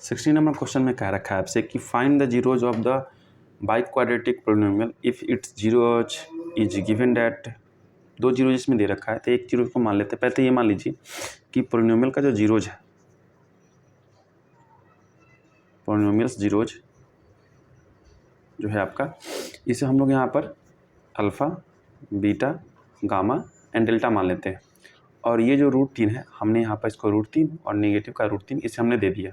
16 number question में कह रखा है आपसे कि find the zeros of the by quadratic polynomial if it's zeros is given that. दो जीरो जिसमें दे रखा है तो एक जीरो को मान लेते हैं। पहले तो ये मान लीजिए कि पोलिनोमियल का जो जीरोज है, पोलिनोमियल्स जीरोज जो है आपका, इसे हम लोग यहाँ पर alpha, beta, gamma and delta मान लेते हैं। और ये जो √3 है, हमने यहाँ पर इसको √3 और नेगेटिव का √3 इसे हमने दे दिया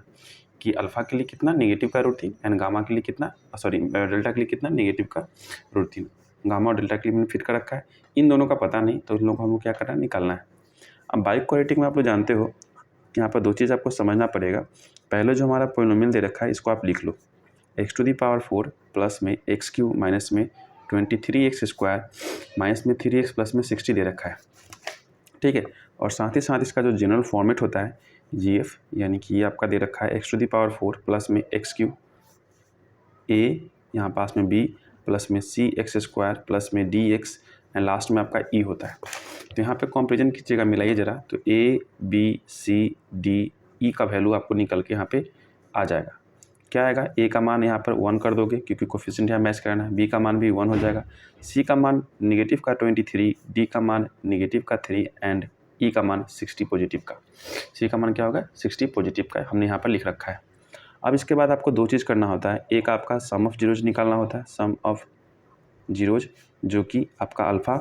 कि अल्फ़ा के लिए कितना, नेगेटिव का √3 एंड गामा के लिए कितना, सॉरी डेल्टा के लिए कितना, नेगेटिव का √3। गामा और डेल्टा के लिए मैंने फिट कर रखा है। इन दोनों का पता नहीं तो इन लोगों को हमको क्या करना है, निकालना है। अब बाई क्वाड्रेटिक में आप लोग जानते हो, यहाँ पर दो चीज़ आपको समझना पड़ेगा। पहले जो हमारा पोलिनोमियल दे रखा है इसको आप लिख लो, x⁴ प्लस में x³ माइनस में 23x² माइनस में 3x प्लस में 60 दे रखा है, ठीक है। और साथ ही साथ इसका जो जनरल फॉर्मेट होता है GF, यानी कि ये आपका दे रखा है x⁴ प्लस में x³ a, यहाँ पास में b प्लस में cx² प्लस में dx एंड लास्ट में आपका e होता है। तो यहाँ पे कंपैरिजन कीजिएगा, मिलाइए ज़रा, तो a b c d e का वैल्यू आपको निकल के यहाँ पे आ जाएगा। क्या आएगा, a का मान यहाँ पर 1 कर दोगे क्योंकि कोफिशिएंट यहाँ मैच कराना है, b का मान भी 1 हो जाएगा, c का मान नेगेटिव का 23, d का मान नेगेटिव का 3 एंड e का मान 60 पॉजिटिव का। c का मान क्या होगा, 60 पॉजिटिव का हमने यहाँ पर लिख रखा है। अब इसके बाद आपको दो चीज़ करना होता है। एक आपका सम ऑफ जीरोज निकालना होता है, सम ऑफ जीरोज, जो कि आपका alpha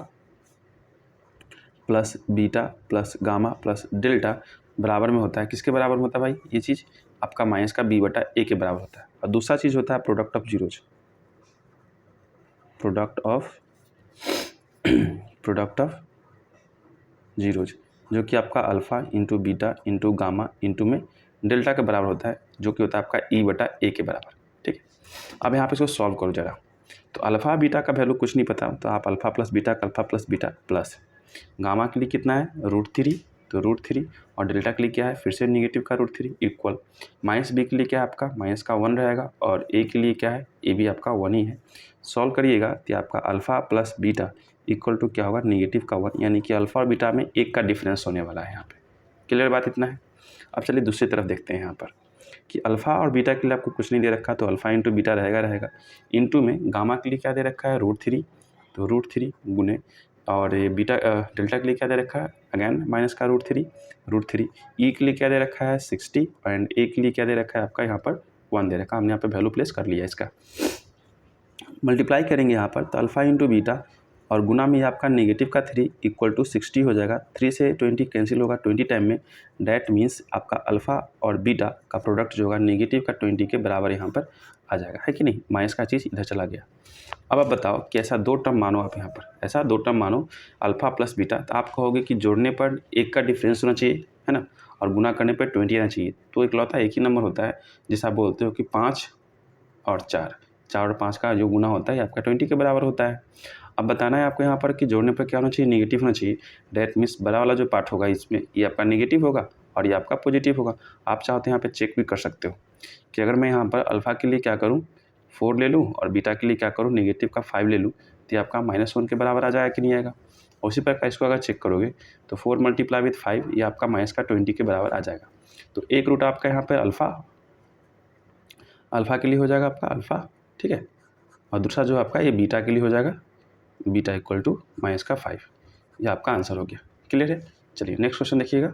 plus beta plus gamma plus delta बराबर में होता है। किसके बराबर में होता है भाई, ये चीज़ आपका माइनस का b/a के बराबर होता है। और दूसरा चीज़ होता है product of zeros, product of zeros, जो कि आपका alpha into beta into gamma into में डेल्टा के बराबर होता है, जो कि होता है आपका e/a के बराबर, ठीक है। अब यहाँ पे इसको सॉल्व करो जरा। तो अल्फ़ा बीटा का वैल्यू कुछ नहीं पता, तो आप अल्फ़ा प्लस बीटा का alpha plus beta plus gamma के लिए कितना है √3, तो √3 और डेल्टा के लिए क्या है, फिर से नेगेटिव का √3 इक्वल माइनस b के लिए क्या है आपका माइनस का 1 रहेगा, और a के लिए क्या है, a भी आपका 1 ही है। सॉल्व करिएगा तो आपका alpha plus beta equal to क्या होगा, नेगेटिव का 1, यानी कि अल्फ़ा और बीटा में 1 का डिफरेंस होने वाला है यहाँ पे। क्लियर बात, इतना है। अब चलिए दूसरी तरफ देखते हैं यहाँ पर कि अल्फ़ा और बीटा के लिए आपको कुछ नहीं दे रखा, तो अल्फ़ा इंटू बीटा रहेगा इंटू में गामा के लिए क्या दे रखा है √3, तो √3 गुने, और ये बीटा डेल्टा के लिए क्या दे रखा है, अगैन माइनस का √3 ई के लिए क्या दे रखा है 60 एंड ए के लिए क्या दे रखा है आपका यहाँ पर 1 दे रखा है। हमने यहाँ पर वैल्यू प्लेस कर लिया, इसका मल्टीप्लाई करेंगे यहाँ पर, तो अल्फ़ा इंटू बीटा और गुना में आपका नेगेटिव का 3 इक्वल टू 60 हो जाएगा। 3 से 20 कैंसिल होगा 20 टाइम में, डैट मीन्स आपका अल्फ़ा और बीटा का प्रोडक्ट जो होगा नेगेटिव का 20 के बराबर यहाँ पर आ जाएगा, है कि नहीं। माइनस का चीज़ इधर चला गया। अब आप बताओ कि ऐसा दो टर्म मानो, आप यहाँ पर ऐसा दो टर्म मानो अल्फ़ा प्लस बीटा, तो आप कहोगे कि जोड़ने पर 1 का डिफरेंस होना चाहिए, है ना, और गुना करने पर 20 आना चाहिए। तो इकलौता एक ही नंबर होता है जिसे आप बोलते हो कि 5 और 4 और 5 का जो गुना होता है आपका 20 के बराबर होता है। अब बताना है आपको यहाँ पर कि जोड़ने पर क्या होना चाहिए, नेगेटिव होना चाहिए। डैट मीन्स बड़ा वाला जो पार्ट होगा इसमें ये आपका नेगेटिव होगा और ये आपका पॉजिटिव होगा। आप चाहो तो यहाँ पे चेक भी कर सकते हो कि अगर मैं यहाँ पर अल्फ़ा के लिए क्या करूँ 4 ले लूँ और बीटा के लिए क्या करूँ नेगेटिव का 5 ले लूँ, तो ये आपका -1 के बराबर आ जाएगा कि नहीं आएगा। उसी प्रकार इसको अगर चेक करोगे तो 4 मल्टीप्लाई विथ 5 ये आपका -20 के बराबर आ जाएगा। तो एक रूट आपका यहाँ पर अल्फ़ा के लिए हो जाएगा आपका अल्फ़ा, ठीक है, और दूसरा जो आपका ये बीटा के लिए हो जाएगा बीटा इक्वल टू -5। ये आपका आंसर हो गया। क्लियर है। चलिए नेक्स्ट क्वेश्चन देखिएगा।